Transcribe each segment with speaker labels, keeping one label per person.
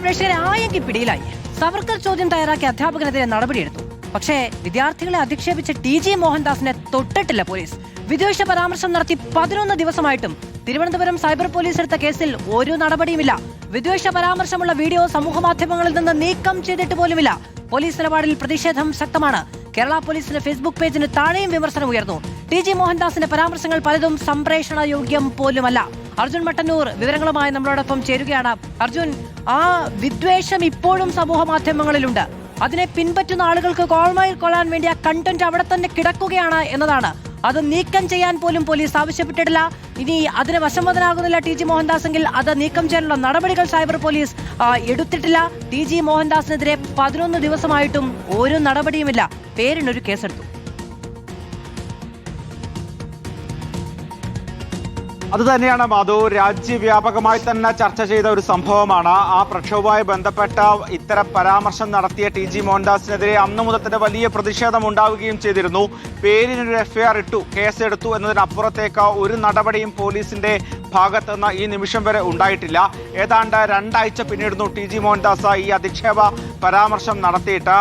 Speaker 1: പ്രേക്ഷകരെ ആയെങ്കിൽ പിടിയിലായി. സവർക്കർ ചോദ്യം തയ്യാറാക്കിയ അധ്യാപകനെതിരെ നടപടിയെടുത്തു. പക്ഷേ വിദ്യാർത്ഥികളെ അധിക്ഷേപിച്ച ടി.ജി. മോഹൻദാസിനെ തൊട്ടിട്ടില്ല പോലീസ്. വിദ്വേഷ പരാമർശം നടത്തി 11 ദിവസമായിട്ടും തിരുവനന്തപുരം സൈബർ പോലീസ് എടുത്ത കേസിൽ ഒരു നടപടിയുമില്ല. വിദ്വേഷ പരാമർശമുള്ള വീഡിയോ സമൂഹമാധ്യമങ്ങളിൽ നിന്ന് നീക്കം ചെയ്തിട്ട് പോലുമില്ല. പോലീസ് നിലപാടിൽ പ്രതിഷേധം ശക്തമാണ്. കേരള പോലീസിന്റെ ഫേസ്ബുക്ക് പേജിന് താഴെയും വിമർശനം ഉയർന്നു. ടി.ജി. മോഹൻദാസിന്റെ പരാമർശങ്ങൾ പലതും സംപ്രേഷണ യോഗ്യം പോലുമല്ല. അർജുൻ മട്ടന്നൂർ വിവരങ്ങളുമായി നമ്മളോടൊപ്പം ചേരുകയാണ്. അർജുൻ, ആ വിദ്വേഷം ഇപ്പോഴും സമൂഹ മാധ്യമങ്ങളിലുണ്ട്. അതിനെ പിൻപറ്റുന്ന ആളുകൾക്ക് കോൾമയിൽ കൊള്ളാൻ വേണ്ടി ആ കണ്ടന്റ് അവിടെ തന്നെ കിടക്കുകയാണ് എന്നതാണ്. അത് നീക്കം ചെയ്യാൻ പോലും പോലീസ് ആവശ്യപ്പെട്ടിട്ടില്ല. ഇനി അതിന് വശംവദനാകുന്നില്ല ടി.ജി. മോഹൻദാസ് എങ്കിൽ അത് നീക്കം ചെയ്യാനുള്ള നടപടികൾ സൈബർ പോലീസ് എടുത്തിട്ടില്ല. ടി.ജി. മോഹൻദാസിനെതിരെ 11 ദിവസമായിട്ടും ഒരു നടപടിയുമില്ല. പേരിനൊരു കേസെടുത്തു.
Speaker 2: അത് തന്നെയാണ് മാധു, രാജ്യവ്യാപകമായി തന്നെ ചർച്ച ചെയ്ത ഒരു സംഭവമാണ്. ആ പ്രക്ഷോഭവുമായി ബന്ധപ്പെട്ട ഇത്തരം പരാമർശം നടത്തിയ ടി.ജി. മോഹൻദാസിനെതിരെ അന്നു മുതൽ തന്നെ വലിയ പ്രതിഷേധം ഉണ്ടാവുകയും ചെയ്തിരുന്നു. പേരിനൊരു എഫ്ഐആർ ഇട്ടു, കേസെടുത്തു എന്നതിനപ്പുറത്തേക്ക് ഒരു നടപടിയും പോലീസിന്റെ ഭാഗത്ത് നിന്ന് ഈ നിമിഷം വരെ ഉണ്ടായിട്ടില്ല. ഏതാണ്ട് 2 ആഴ്ച പിന്നിടുന്നു ടി.ജി. മോഹൻദാസ് ഈ അധിക്ഷേപ പരാമർശം നടത്തിയിട്ട്.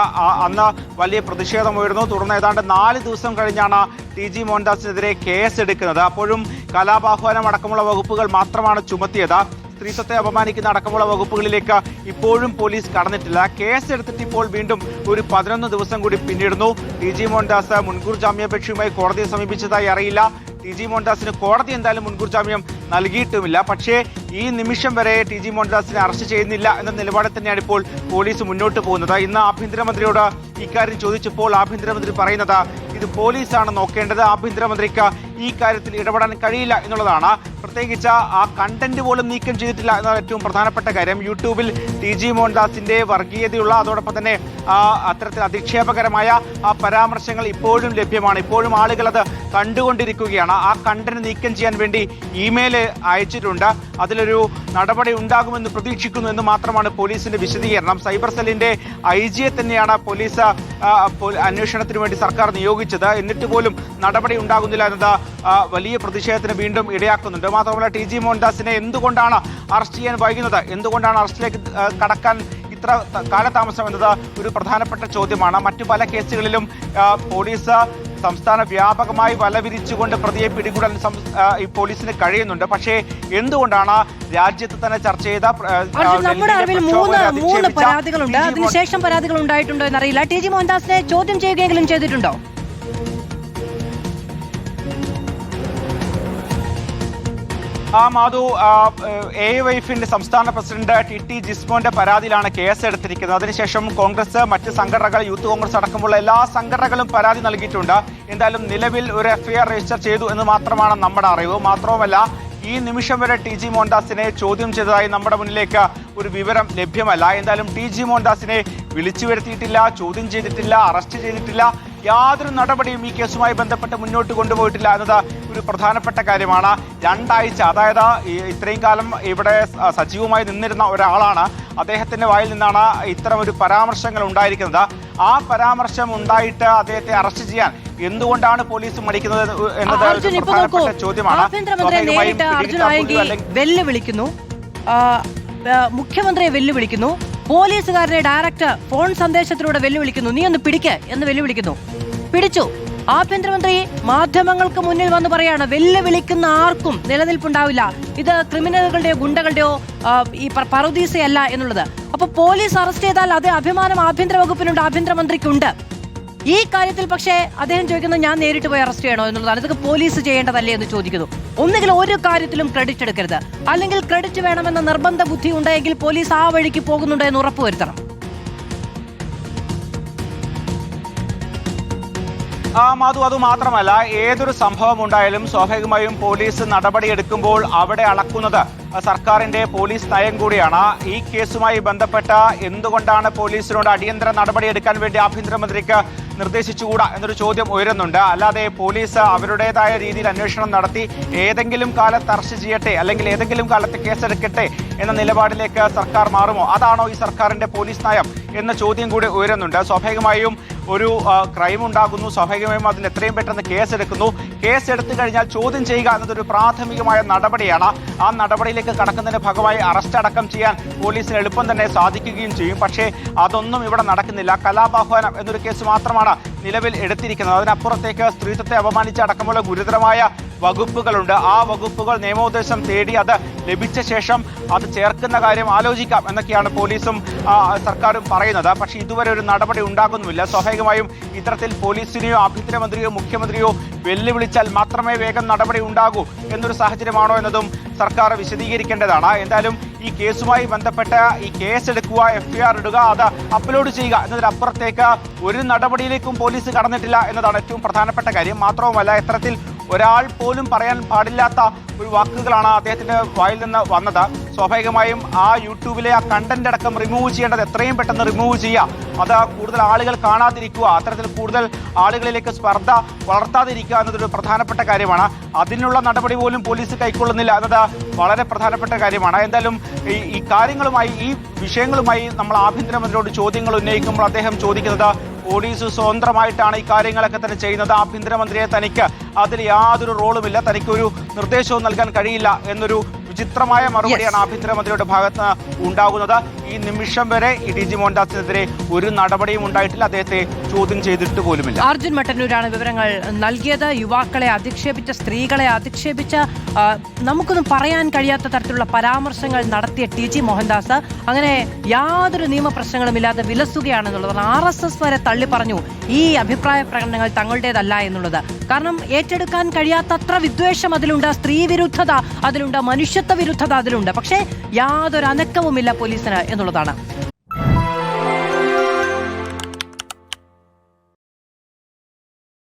Speaker 2: അന്ന് വലിയ പ്രതിഷേധമുയർന്നു. തുടർന്ന് ഏതാണ്ട് 4 ദിവസം കഴിഞ്ഞാണ് ടി.ജി. മോഹൻദാസിനെതിരെ കേസെടുക്കുന്നത്. അപ്പോഴും കലാപാഹ്വാനം അടക്കമുള്ള വകുപ്പുകൾ മാത്രമാണ് ചുമത്തിയത്. സ്ത്രീത്വത്തെ അപമാനിക്കുന്ന അടക്കമുള്ള വകുപ്പുകളിലേക്ക് ഇപ്പോഴും പോലീസ് കടന്നിട്ടില്ല. കേസെടുത്തിട്ട് ഇപ്പോൾ വീണ്ടും ഒരു 11 ദിവസം കൂടി പിന്നിടുന്നു. ടി.ജി. മോഹൻദാസ് മുൻകൂർ ജാമ്യാപേക്ഷയുമായി കോടതിയെ സമീപിച്ചതായി അറിയില്ല. ടി.ജി. മോഹൻദാസിന് കോടതി എന്തായാലും മുൻകൂർ ജാമ്യം നൽകിയിട്ടുമില്ല. പക്ഷേ ഈ നിമിഷം വരെ ടി.ജി. മോഹൻദാസിനെ അറസ്റ്റ് ചെയ്യുന്നില്ല എന്ന നിലപാടിൽ തന്നെയാണ് ഇപ്പോൾ പോലീസ് മുന്നോട്ട് പോകുന്നത്. ഇന്ന് ആഭ്യന്തരമന്ത്രിയോട് ഇക്കാര്യം ചോദിച്ചപ്പോൾ ആഭ്യന്തരമന്ത്രി പറയുന്നത് ഇത് പോലീസാണ് നോക്കേണ്ടത്, ആഭ്യന്തരമന്ത്രിക്ക് ഈ കാര്യത്തിൽ ഇടപെടാൻ കഴിയില്ല എന്നുള്ളതാണ്. പ്രത്യേകിച്ച് ആ കണ്ടന്റ് പോലും നീക്കം ചെയ്തിട്ടില്ല എന്ന ഏറ്റവും പ്രധാനപ്പെട്ട കാര്യം. യൂട്യൂബിൽ ടി.ജി. മോഹൻദാസിന്റെ വർഗീയതയുള്ള അതോടൊപ്പം തന്നെ അത്തരത്തിൽ അധിക്ഷേപകരമായ ആ പരാമർശങ്ങൾ ഇപ്പോഴും ലഭ്യമാണ്. ഇപ്പോഴും ആളുകൾ അത് കണ്ടുകൊണ്ടിരിക്കുകയാണ്. ആ കണ്ടന്റ് നീക്കം ചെയ്യാൻ വേണ്ടി ഇമെയിൽ അയച്ചിട്ടുണ്ട്. അതിലൊരു നടപടി ഉണ്ടാകുമെന്ന് പ്രതീക്ഷിക്കുന്നു എന്ന് മാത്രമാണ് പോലീസിന്റെ വിശദീകരണം. സൈബർ സെല്ലിന്റെ ഐ.ജിയെ തന്നെയാണ് പോലീസ് അന്വേഷണത്തിന് വേണ്ടി സർക്കാർ നിയോഗിച്ചത്. എന്നിട്ട് പോലും നടപടി ഉണ്ടാകുന്നില്ല എന്നത് വലിയ പ്രതിഷേധത്തിന് വീണ്ടും ഇടയാക്കുന്നുണ്ട്. മാത്രമല്ല ടി.ജി. മോഹൻദാസിനെ എന്തുകൊണ്ടാണ് അറസ്റ്റ് ചെയ്യാൻ വൈകുന്നത്, എന്തുകൊണ്ടാണ് അറസ്റ്റിലേക്ക് കടക്കാൻ ഇത്ര കാലതാമസം എന്നത് ഒരു പ്രധാനപ്പെട്ട ചോദ്യമാണ്. മറ്റു പല കേസുകളിലും പോലീസ് സംസ്ഥാന വ്യാപകമായി വല വിരിച്ചുകൊണ്ട് പ്രതിയെ പിടികൂടാൻ ഈ പോലീസിന് കഴിയുന്നുണ്ട്. പക്ഷേ എന്തുകൊണ്ടാണ് രാജ്യത്ത് തന്നെ ചർച്ച ചെയ്ത
Speaker 1: നമ്മുടെ അറിവിൽ മൂന്ന് പരാതികളുണ്ട്. അതിനുശേഷം പരാതികൾ ഉണ്ടായിട്ടുണ്ടോ എന്നറിയില്ല. ടി.ജി. മോഹൻദാസിനെ ചോദ്യം ചെയ്യുകയെങ്കിലും ചെയ്തിട്ടുണ്ടോ?
Speaker 2: മാധു, AYFന്റെ സംസ്ഥാന പ്രസിഡന്റ് ടി ജിസ്മോന്റെ പരാതിയിലാണ് കേസെടുത്തിരിക്കുന്നത്. അതിനുശേഷം കോൺഗ്രസ്, മറ്റ് സംഘടനകൾ, യൂത്ത് കോൺഗ്രസ് അടക്കമുള്ള എല്ലാ സംഘടനകളും പരാതി നൽകിയിട്ടുണ്ട്. എന്തായാലും നിലവിൽ ഒരു എഫ്ഐആർ രജിസ്റ്റർ ചെയ്തു എന്ന് മാത്രമാണ് നമ്മുടെ അറിവ്. മാത്രവുമല്ല ഈ നിമിഷം വരെ ടി.ജി. മോഹൻദാസിനെ ചോദ്യം ചെയ്തതായി നമ്മുടെ മുന്നിലേക്ക് ഒരു വിവരം ലഭ്യമല്ല. എന്തായാലും ടി.ജി. മോഹൻദാസിനെ വിളിച്ചു വരുത്തിയിട്ടില്ല, ചോദ്യം ചെയ്തിട്ടില്ല, അറസ്റ്റ് ചെയ്തിട്ടില്ല. യാതൊരു നടപടിയും ഈ കേസുമായി ബന്ധപ്പെട്ട് മുന്നോട്ട് കൊണ്ടുപോയിട്ടില്ല എന്നത് ഒരു പ്രധാനപ്പെട്ട കാര്യമാണ്. 2 ആഴ്ച, അതായത് ഇത്രയും കാലം ഇവിടെ സജീവമായി നിന്നിരുന്ന ഒരാളാണ്. അദ്ദേഹത്തിന്റെ വായിൽ നിന്നാണ് ഇത്തരം ഒരു പരാമർശങ്ങൾ ഉണ്ടായിരിക്കുന്നത്. ആ പരാമർശം ഉണ്ടായിട്ട് അദ്ദേഹത്തെ അറസ്റ്റ് ചെയ്യാൻ എന്തുകൊണ്ടാണ് പോലീസ് മടിക്കുന്നത് എന്നത് പ്രധാനപ്പെട്ട ചോദ്യമാണ്.
Speaker 1: വെല്ലുവിളിക്കുന്നു, മുഖ്യമന്ത്രിയെ വെല്ലുവിളിക്കുന്നു, പോലീസുകാരനെ ഡയറക്റ്റ് ഫോൺ സന്ദേശത്തിലൂടെ വെല്ലുവിളിക്കുന്നു, നീ ഒന്ന് പിടിക്ക് എന്ന് വെല്ലുവിളിക്കുന്നു. പിടിച്ചു. ആഭ്യന്തരമന്ത്രി മാധ്യമങ്ങൾക്ക് മുന്നിൽ വന്ന് പറയാണ് വെല്ലുവിളിക്കുന്ന ആർക്കും നിലനിൽപ്പുണ്ടാവില്ല, ഇത് ക്രിമിനലുകളുടെയോ ഗുണ്ടകളുടെയോ ഈ പറുദീസയല്ല എന്നുള്ളത്. അപ്പൊ പോലീസ് അറസ്റ്റ് ചെയ്താൽ അത് അഭിമാനം ആഭ്യന്തര വകുപ്പിനുണ്ട്, ആഭ്യന്തരമന്ത്രിക്കുണ്ട്. ഈ കാര്യത്തിൽ പക്ഷേ അദ്ദേഹം ചോദിക്കുന്നത് ഞാൻ നേരിട്ട് പോയി അറസ്റ്റ് ചെയ്യണോ എന്നുള്ളതാണ്. ഇതൊക്കെ പോലീസ് ചെയ്യേണ്ടതല്ലേ എന്ന് ചോദിക്കുന്നു. ഒന്നുകിൽ ഒരു കാര്യത്തിലും ക്രെഡിറ്റ് എടുക്കരുത്, അല്ലെങ്കിൽ ക്രെഡിറ്റ് വേണമെന്ന നിർബന്ധ ബുദ്ധി ഉണ്ടെങ്കിൽ പോലീസ് ആ വഴിക്ക് പോകുന്നുണ്ടോ എന്ന് ഉറപ്പുവരുത്തണം.
Speaker 2: മാധു, അത് മാത്രമല്ല, ഏതൊരു സംഭവം ഉണ്ടായാലും സ്വാഭാവികമായും പോലീസ് നടപടിയെടുക്കുമ്പോൾ അവിടെ അളക്കുന്നത് സർക്കാരിന്റെ പോലീസ് നയം കൂടിയാണ്. ഈ കേസുമായി ബന്ധപ്പെട്ട എന്തുകൊണ്ടാണ് പോലീസിനോട് അടിയന്തര നടപടിയെടുക്കാൻ വേണ്ടി ആഭ്യന്തരമന്ത്രിക്ക് നിർദ്ദേശിച്ചുകൂടാ എന്നൊരു ചോദ്യം ഉയരുന്നുണ്ട്. അല്ലാതെ പോലീസ് അവരുടേതായ രീതിയിൽ അന്വേഷണം നടത്തി ഏതെങ്കിലും കാലത്ത് അറസ്റ്റ് ചെയ്യട്ടെ, അല്ലെങ്കിൽ ഏതെങ്കിലും കാലത്ത് കേസെടുക്കട്ടെ എന്ന നിലപാടിലേക്ക് സർക്കാർ മാറുമോ? അതാണോ ഈ സർക്കാരിന്റെ പോലീസ് നയം എന്ന ചോദ്യം കൂടി ഉയരുന്നുണ്ട്. സ്വാഭാവികമായും ഒരു ക്രൈം ഉണ്ടാകുന്നു, സ്വാഭാവികമായും അതിൽ എത്രയും പെട്ടെന്ന് കേസെടുക്കുന്നു. കേസെടുത്തു കഴിഞ്ഞാൽ ചോദ്യം ചെയ്യുക എന്നതൊരു പ്രാഥമികമായ നടപടിയാണ്. ആ നടപടിയിലേക്ക് കടക്കുന്നതിന്റെ ഭാഗമായി അറസ്റ്റ് അടക്കം ചെയ്യാൻ പോലീസിന് എളുപ്പം തന്നെ സാധിക്കുകയും ചെയ്യും. പക്ഷേ അതൊന്നും ഇവിടെ നടക്കുന്നില്ല. കലാപാഹ്വാനം എന്നൊരു കേസ് മാത്രമാണ് നിലവിൽ എടുത്തിരിക്കുന്നത്. അതിനപ്പുറത്തേക്ക് സ്ത്രീത്വത്തെ അപമാനിച്ച അടക്കമുള്ള ഗുരുതരമായ വകുപ്പുകളുണ്ട്. ആ വകുപ്പുകൾ നിയമോപദേശം തേടി അത് ലഭിച്ച ശേഷം അത് ചേർക്കുന്ന കാര്യം ആലോചിക്കാം എന്നൊക്കെയാണ് പോലീസും സർക്കാരും പറയുന്നത്. പക്ഷേ ഇതുവരെ ഒരു നടപടി ഉണ്ടാകുന്നുമില്ല. സ്വാഭാവികമായും ഇത്തരത്തിൽ പോലീസിനെയോ ആഭ്യന്തരമന്ത്രിയോ മുഖ്യമന്ത്രിയോ വെല്ലുവിളിച്ചാൽ മാത്രമേ വേഗം നടപടി ഉണ്ടാകൂ എന്നൊരു സാഹചര്യമാണോ എന്നതും സർക്കാർ വിശദീകരിക്കേണ്ടതാണ്. എന്തായാലും ഈ കേസുമായി ബന്ധപ്പെട്ട് ഈ കേസെടുക്കുക, FIR ഇടുക, അത് അപ്ലോഡ് ചെയ്യുക എന്നതിനപ്പുറത്തേക്ക് ഒരു നടപടിയിലേക്കും പോലീസ് കടന്നിട്ടില്ല എന്നതാണ് ഏറ്റവും പ്രധാനപ്പെട്ട കാര്യം. മാത്രവുമല്ല, ഇത്തരത്തിൽ ഒരാൾ പോലും പറയാൻ പാടില്ലാത്ത ഒരു വാക്കുകളാണ് അദ്ദേഹത്തിന്റെ വായിൽ നിന്ന് വന്നത്. സ്വാഭാവികമായും ആ യൂട്യൂബിലെ ആ കണ്ടന്റ് അടക്കം റിമൂവ് ചെയ്യേണ്ടത് എത്രയും പെട്ടെന്ന് റിമൂവ് ചെയ്യുക, അത് കൂടുതൽ ആളുകൾ കാണാതിരിക്കുക, അത്തരത്തിൽ കൂടുതൽ ആളുകളിലേക്ക് സ്പർദ്ധ വളർത്താതിരിക്കുക എന്നതൊരു പ്രധാനപ്പെട്ട കാര്യമാണ്. അതിനുള്ള നടപടി പോലും പോലീസ് കൈക്കൊള്ളുന്നില്ല എന്നത് വളരെ പ്രധാനപ്പെട്ട കാര്യമാണ്. എന്തായാലും ഈ കാര്യങ്ങളുമായി, ഈ വിഷയങ്ങളുമായി നമ്മൾ ആഭ്യന്തരമന്ത്രിയോട് ചോദ്യങ്ങൾ ഉന്നയിക്കുമ്പോൾ അദ്ദേഹം ചോദിക്കുന്നത് പോലീസ് സ്വതന്ത്രമായിട്ടാണ് ഈ കാര്യങ്ങളൊക്കെ തന്നെ ചെയ്യുന്നത്. ആഭ്യന്തരമന്ത്രിയെ തനിക്ക് അതിൽ യാതൊരു റോളുമില്ല, തനിക്കൊരു നിർദ്ദേശവും നൽകാൻ കഴിയില്ല എന്നൊരു വിചിത്രമായ മറുപടിയാണ് ആഭ്യന്തരമന്ത്രിയുടെ ഭാഗത്ത് ഉണ്ടാകുന്നത്. ഈ നിമിഷം വരെ ഈ DG മോഹൻദാസിനെതിരെ ഒരു നടപടിയും ഉണ്ടായിട്ടില്ല. അദ്ദേഹത്തെ ചോദ്യം ചെയ്തിട്ട് പോലുമില്ല.
Speaker 1: അർജുൻ മട്ടന്നൂരാണ് വിവരങ്ങൾ നൽകിയത്. യുവാക്കളെ അധിക്ഷേപിച്ച, സ്ത്രീകളെ അധിക്ഷേപിച്ച, നമുക്കൊന്നും പറയാൻ കഴിയാത്ത തരത്തിലുള്ള പരാമർശങ്ങൾ നടത്തിയ TG മോഹൻദാസ് അങ്ങനെ യാതൊരു നിയമപ്രശ്നങ്ങളും ഇല്ലാതെ വിലസുകയാണെന്നുള്ളതാണ്. RSS വരെ തള്ളി പറഞ്ഞു ഈ അഭിപ്രായ പ്രകടനങ്ങൾ തങ്ങളുടേതല്ല എന്നുള്ളത്. കാരണം ഏറ്റെടുക്കാൻ കഴിയാത്തത്ര വിദ്വേഷം അതിലുണ്ട്, സ്ത്രീ വിരുദ്ധത അതിലുണ്ട്, മനുഷ്യത്വ വിരുദ്ധത അതിലുണ്ട്. പക്ഷേ യാതൊരു അനക്കവുമില്ല പോലീസിന് എന്നുള്ളതാണ്.